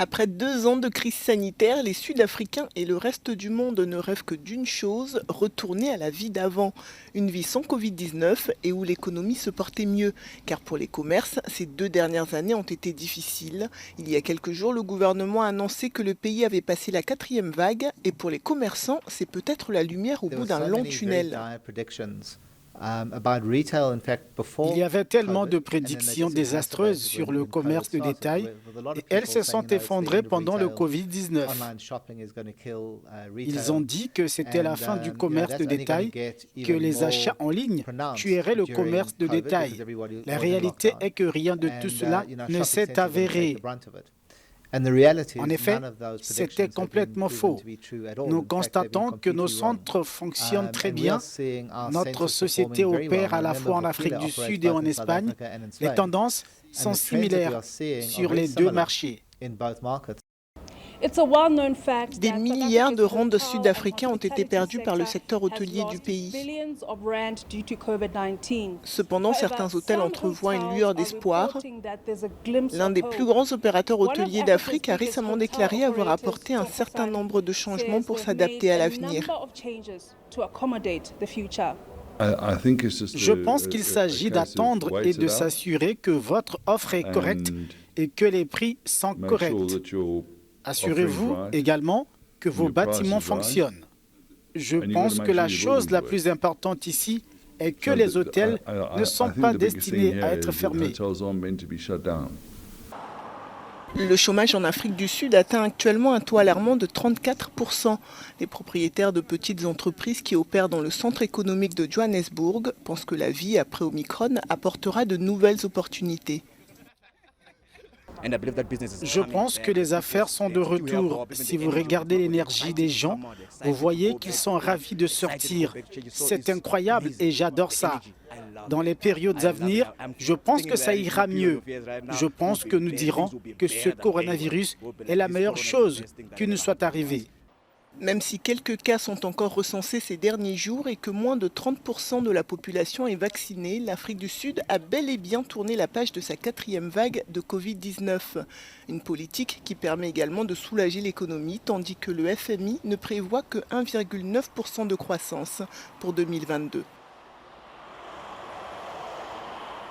Après 2 ans de crise sanitaire, les Sud-Africains et le reste du monde ne rêvent que d'une chose, retourner à la vie d'avant. Une vie sans Covid-19 et où l'économie se portait mieux. Car pour les commerces, ces 2 dernières années ont été difficiles. Il y a quelques jours, le gouvernement a annoncé que le pays avait passé la 4e vague. Et pour les commerçants, c'est peut-être la lumière au bout d'un long tunnel. Il y avait tellement de prédictions désastreuses sur le commerce de détail et elles se sont effondrées pendant le Covid-19. Ils ont dit que c'était la fin du commerce de détail, que les achats en ligne tueraient le commerce de détail. La réalité est que rien de tout cela ne s'est avéré. En effet, c'était complètement faux. Nous constatons que nos centres fonctionnent très bien. Notre société opère à la fois en Afrique du Sud et en Espagne. Les tendances sont similaires sur les deux marchés. Des milliards de rands sud-africains ont été perdus par le secteur hôtelier du pays. Cependant, certains hôtels entrevoient une lueur d'espoir. L'un des plus grands opérateurs hôteliers d'Afrique a récemment déclaré avoir apporté un certain nombre de changements pour s'adapter à l'avenir. Je pense qu'il s'agit d'attendre et de s'assurer que votre offre est correcte et que les prix sont corrects. Assurez-vous également que vos bâtiments fonctionnent. Je pense que la chose la plus importante ici est que les hôtels ne sont pas destinés à être fermés. Le chômage en Afrique du Sud atteint actuellement un taux alarmant de 34%. Les propriétaires de petites entreprises qui opèrent dans le centre économique de Johannesburg pensent que la vie après Omicron apportera de nouvelles opportunités. Je pense que les affaires sont de retour. Si vous regardez l'énergie des gens, vous voyez qu'ils sont ravis de sortir. C'est incroyable et j'adore ça. Dans les périodes à venir, je pense que ça ira mieux. Je pense que nous dirons que ce coronavirus est la meilleure chose qui nous soit arrivée. Même si quelques cas sont encore recensés ces derniers jours et que moins de 30% de la population est vaccinée, l'Afrique du Sud a bel et bien tourné la page de sa 4e vague de Covid-19. Une politique qui permet également de soulager l'économie, tandis que le FMI ne prévoit que 1,9% de croissance pour 2022.